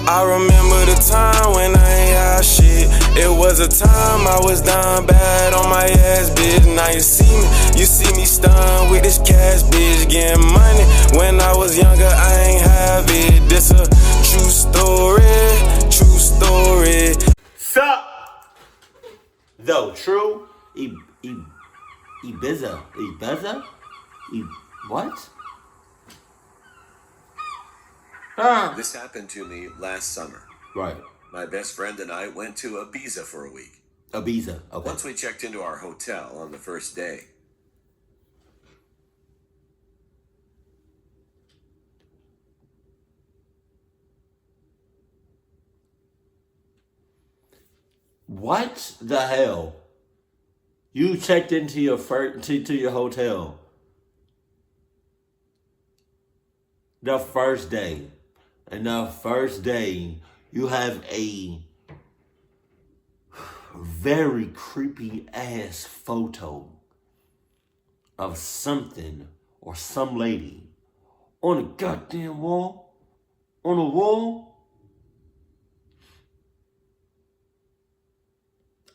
I remember the time when I ain't had shit. It was a time I was down bad on my ass, bitch. Now you see me stunned with this cash, bitch. Getting money. When I was younger, I ain't have it. This a true story, true story. Sup? Though true, Ibiza, what? This happened to me last summer. Right. My best friend and I went to Ibiza for a week. Ibiza, okay. Once we checked into our hotel on the first day, What the hell? You checked into your to your hotel the first day, and the first day you have a very creepy ass photo of something or some lady on a goddamn wall, on a wall.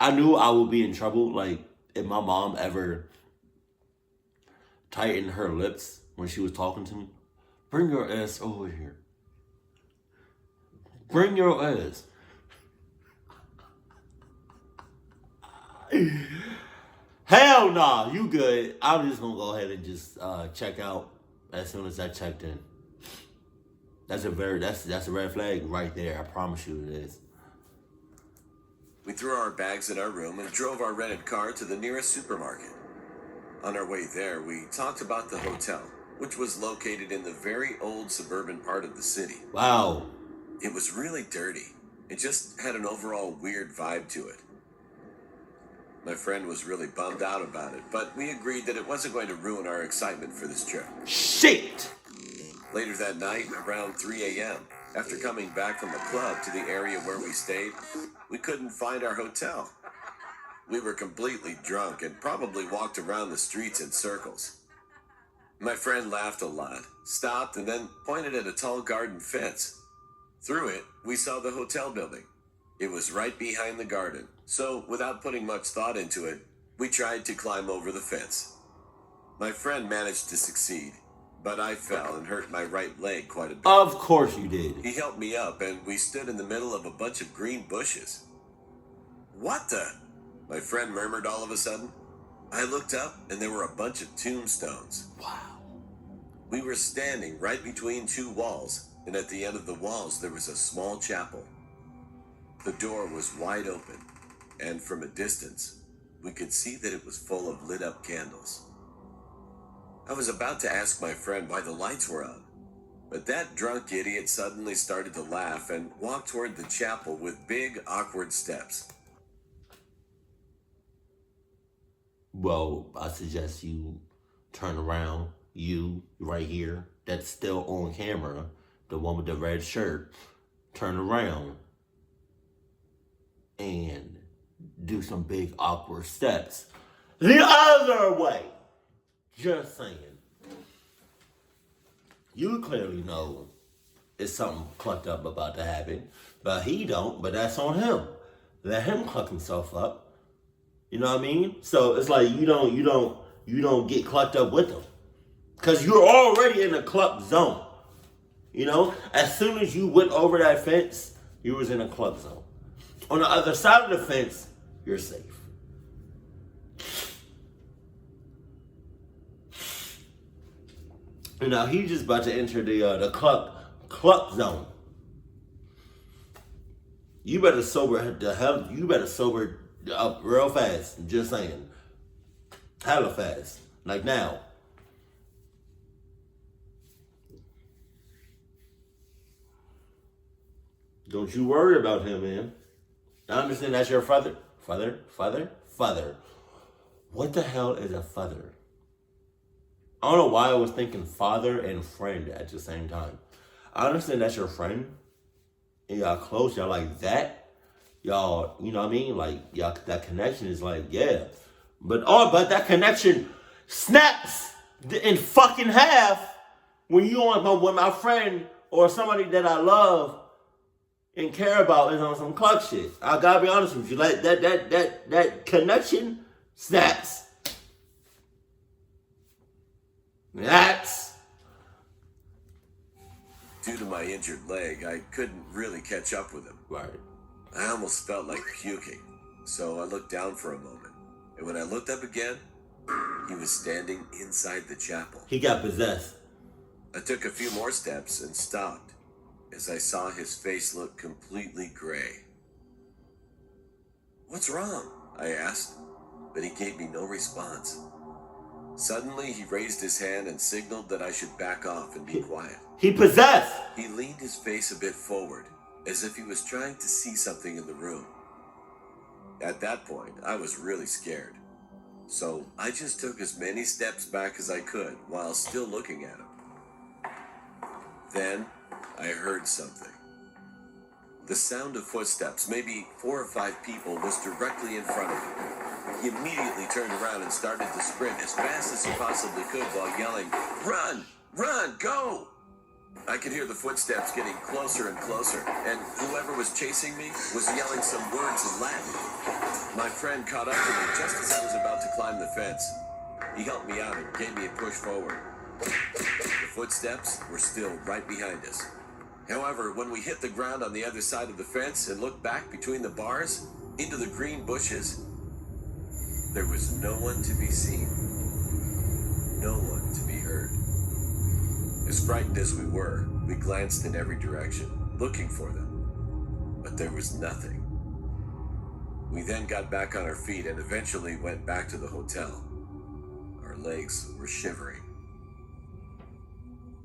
I knew I would be in trouble, like, if my mom ever tightened her lips when she was talking to me. Bring your ass over here. Bring your ass. Hell nah, you good. I'm just gonna go ahead and just check out as soon as I checked in. That's a red flag right there. I promise you it is. we threw our bags in our room and drove our rented car to the nearest supermarket. On our way there, we talked about the hotel, which was located in the very old suburban part of the city. Wow. It was really dirty. It just had an overall weird vibe to it. My friend was really bummed out about it, but we agreed that it wasn't going to ruin our excitement for this trip. Shit! Later that night, around 3 a.m., after coming back from the club to the area where we stayed, we couldn't find our hotel. We were completely drunk and probably walked around the streets in circles. My friend laughed a lot, stopped, and then pointed at a tall garden fence. Through it, we saw the hotel building. It was right behind the garden, so without putting much thought into it, we tried to climb over the fence. My friend managed to succeed, but I fell and hurt my right leg quite a bit. Of course you did. He helped me up, and we stood in the middle of a bunch of green bushes. What the? My friend murmured all of a sudden. I looked up, and there were a bunch of tombstones. Wow. We were standing right between two walls, and at the end of the walls there was a small chapel. The door was wide open, and from a distance, we could see that it was full of lit up candles. I was about to ask my friend why the lights were on, but that drunk idiot suddenly started to laugh and walked toward the chapel with big, awkward steps. Well, I suggest you turn around. You, right here, that's still on camera, the one with the red shirt, turn around and do some big awkward steps the other way. Just saying. You clearly know it's something clucked up about to happen, but he don't, but that's on him. Let him cluck himself up. You know what I mean? So it's like you don't get clucked up with him. Cause you're already in a cluck zone. You know? As soon as you went over that fence, you was in a cluck zone. On the other side of the fence, you're safe. And now he's just about to enter the cluck zone. You better sober the hell. You better sober up real fast. I'm just saying, hella fast, like now. Don't you worry about him, man. I understand that's your father. Father. What the hell is a father? I don't know why I was thinking father and friend at the same time. I understand that's your friend. And y'all close, y'all like that. Y'all, you know what I mean? Like, y'all, that connection is like, yeah. But that connection snaps in fucking half when you on with my friend or somebody that I love and care about is on some cluck shit. I gotta be honest with you. Like that connection snaps. That's Due to my injured leg, I couldn't really catch up with him. right. I almost felt like puking, so I looked down for a moment. And when I looked up again, he was standing inside the chapel. He got possessed. I took a few more steps and stopped as I saw his face look completely gray. "What's wrong?" I asked, but he gave me no response. Suddenly, he raised his hand and signaled that I should back off and be quiet. He possessed. He leaned his face a bit forward, as if he was trying to see something in the room. At that point, I was really scared. So I just took as many steps back as I could while still looking at him. Then I heard something. The sound of footsteps, maybe 4 or 5 people, was directly in front of me. He immediately turned around and started to sprint as fast as he possibly could while yelling, "Run! Run! Go!" I could hear the footsteps getting closer and closer, and whoever was chasing me was yelling some words in Latin. My friend caught up to me just as I was about to climb the fence. He helped me out and gave me a push forward. The footsteps were still right behind us. However, when we hit the ground on the other side of the fence and looked back between the bars into the green bushes, there was no one to be seen, no one to be heard. As frightened as we were, we glanced in every direction, looking for them, but there was nothing. We then got back on our feet and eventually went back to the hotel. Our legs were shivering.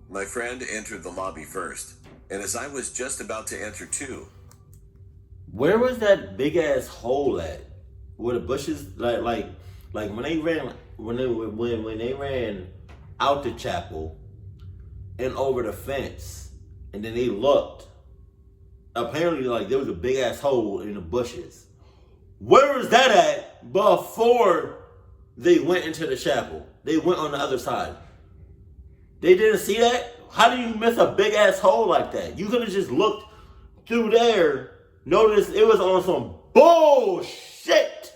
My friend entered the lobby first, and as I was just about to enter too, Where was that big ass hole at? Where the bushes, like when they ran out the chapel and over the fence, and then they looked. Apparently, like there was a big ass hole in the bushes. Where was that at before they went into the chapel? They went on the other side. They didn't see that? How do you miss a big ass hole like that? You could have just looked through there, noticed it was on some bullshit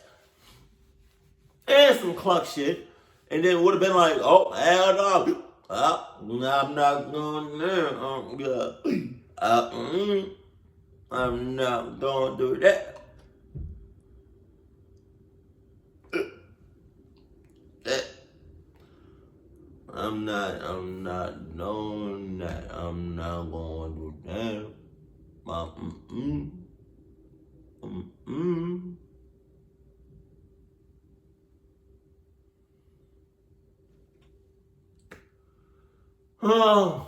and some cluck shit, and then would have been like, "Oh, hell no. I'm not going there. I'm not going to do that." I'm not doing that. I'm not going to do that. Oh.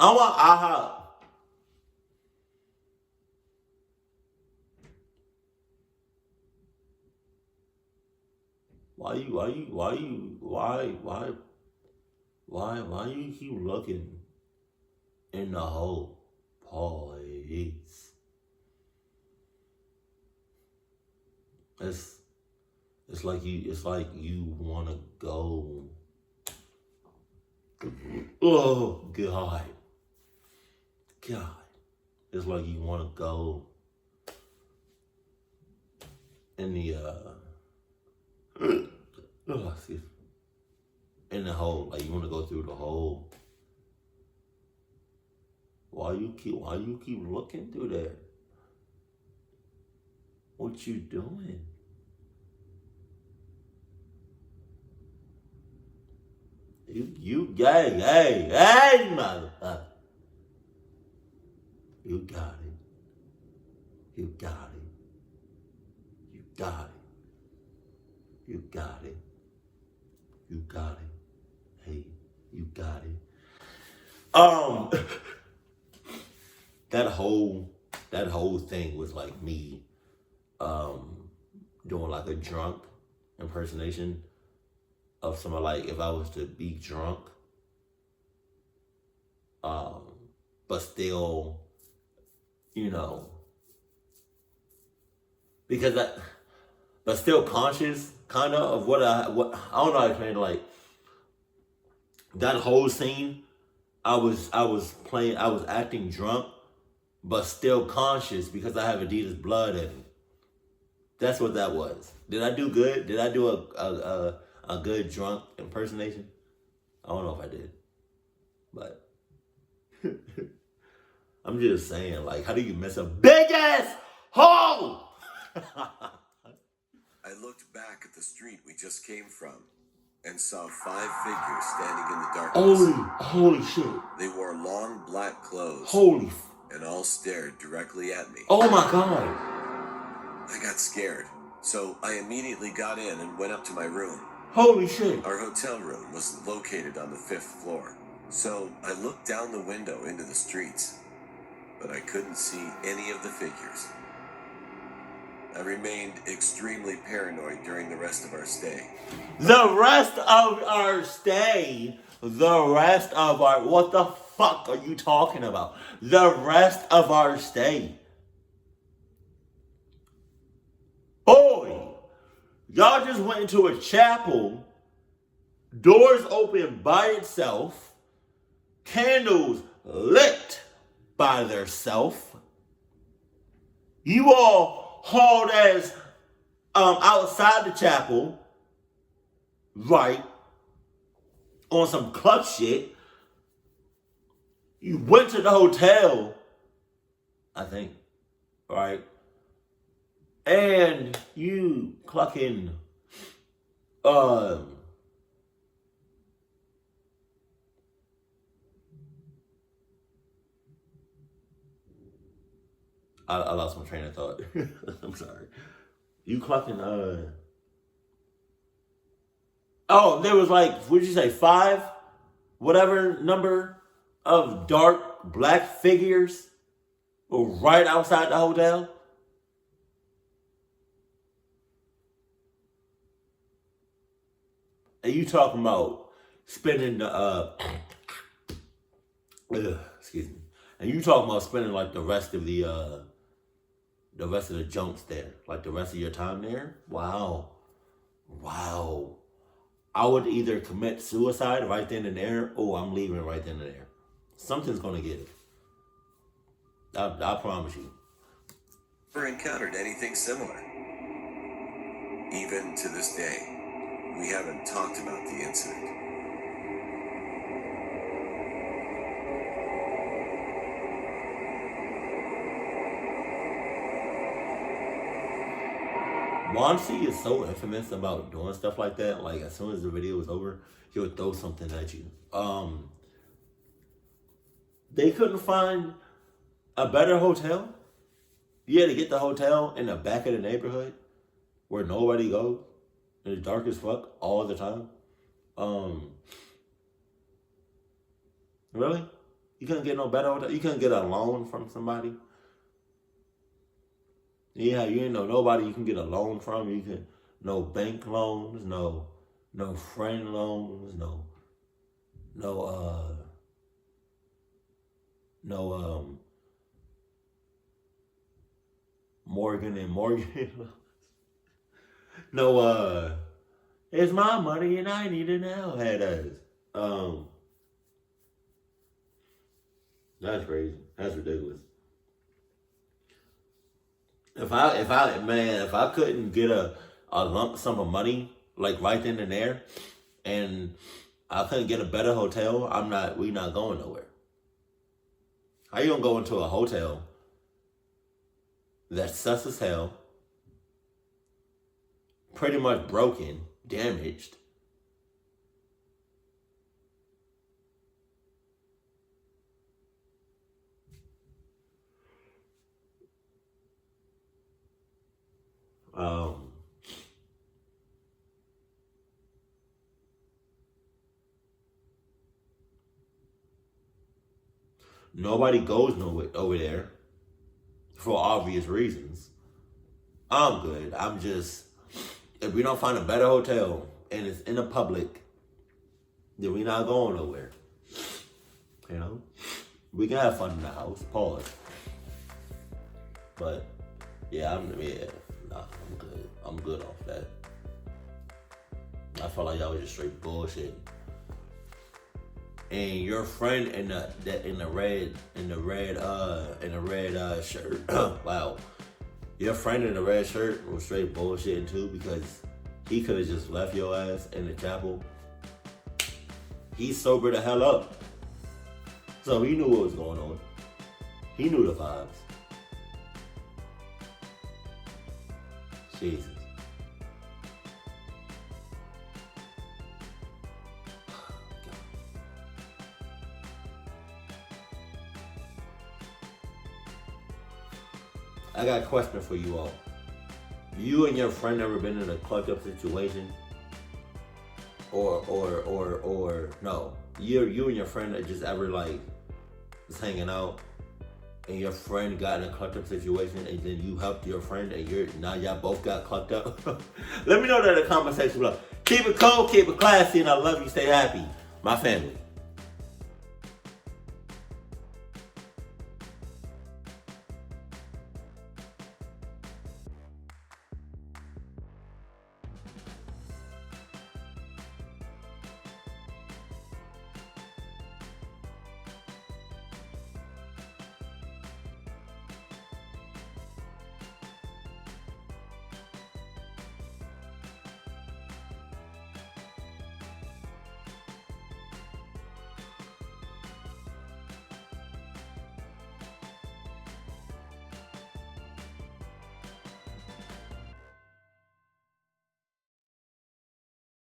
I want aha. Why you keep looking in the hole, please? It's like you wanna go. Oh God. It's like you wanna go in the in the hole, like you want to go through the hole. Why you keep looking through there? What you doing? You hey motherfucker. You got it. You got it. You got it. You got it. You got it. Hey, you got it. That whole thing was like me doing like a drunk impersonation of somebody. Like if I was to be drunk, but still, you know, because that, but still conscious, kind of what I don't know how to explain it. Like that whole scene, I was acting drunk, but still conscious because I have Adidas blood in me. That's what that was. Did I do good? Did I do a good drunk impersonation? I don't know if I did, but I'm just saying, like, how do you miss a big ass hole? I looked back at the street we just came from and saw 5 figures standing in the darkness. Holy shit. They wore long black clothes and all stared directly at me. Oh my God. I got scared, so I immediately got in and went up to my room. Holy shit. Our hotel room was located on the 5th floor, so I looked down the window into the streets, but I couldn't see any of the figures. I remained extremely paranoid during the rest of our stay. What the fuck are you talking about? The rest of our stay. Boy, y'all just went into a chapel, doors open by itself, candles lit by theirself. You all hauled as outside the chapel, right, on some club shit. You went to the hotel, I think, right, and you clucking I lost my train of thought. I'm sorry. You clucking oh, there was like, what did you say, 5? Whatever number of dark black figures were right outside the hotel? And you talking about spending the excuse me. And you talking about spending like the rest of the jumps there, like the rest of your time there? Wow. I would either commit suicide right then and there, or I'm leaving right then and there. Something's gonna get it. I promise you. Never encountered anything similar. Even to this day, we haven't talked about the incident. Wansee is so infamous about doing stuff like that. Like, as soon as the video was over, he'll throw something at you. They couldn't find a better hotel. You had to get the hotel in the back of the neighborhood where nobody goes. And it's dark as fuck all the time. Really? You couldn't get no better hotel? You couldn't get a loan from somebody? Yeah, you ain't know nobody you can get a loan from. You can no bank loans, no friend loans, no Morgan and Morgan. No, it's my money and I need it now. Had us. That's crazy. That's ridiculous. If I couldn't get a lump sum of money like right then and there, and I couldn't get a better hotel, we not going nowhere. How you gonna go into a hotel that's sus as hell, pretty much broken, damaged, nobody goes nowhere over there for obvious reasons. I'm good. I'm just, if we don't find a better hotel and it's in the public, then we not going nowhere. You know? We can have fun in the house. Pause. But yeah, I'm good. I'm good off that. I felt like y'all was just straight bullshit. And your friend in the red shirt. Wow. Your friend in the red shirt was straight bullshitting too, because he could have just left your ass in the chapel. He sobered the hell up. So he knew what was going on. He knew the vibes. Jesus. I got a question for you all. You and your friend ever been in a clucked up situation? Or no. You and your friend that just ever like was hanging out and your friend got in a clucked up situation and then you helped your friend and now y'all both got clucked up? Let me know that in the comment section below. Keep it cold, keep it classy, and I love you. Stay happy. My family.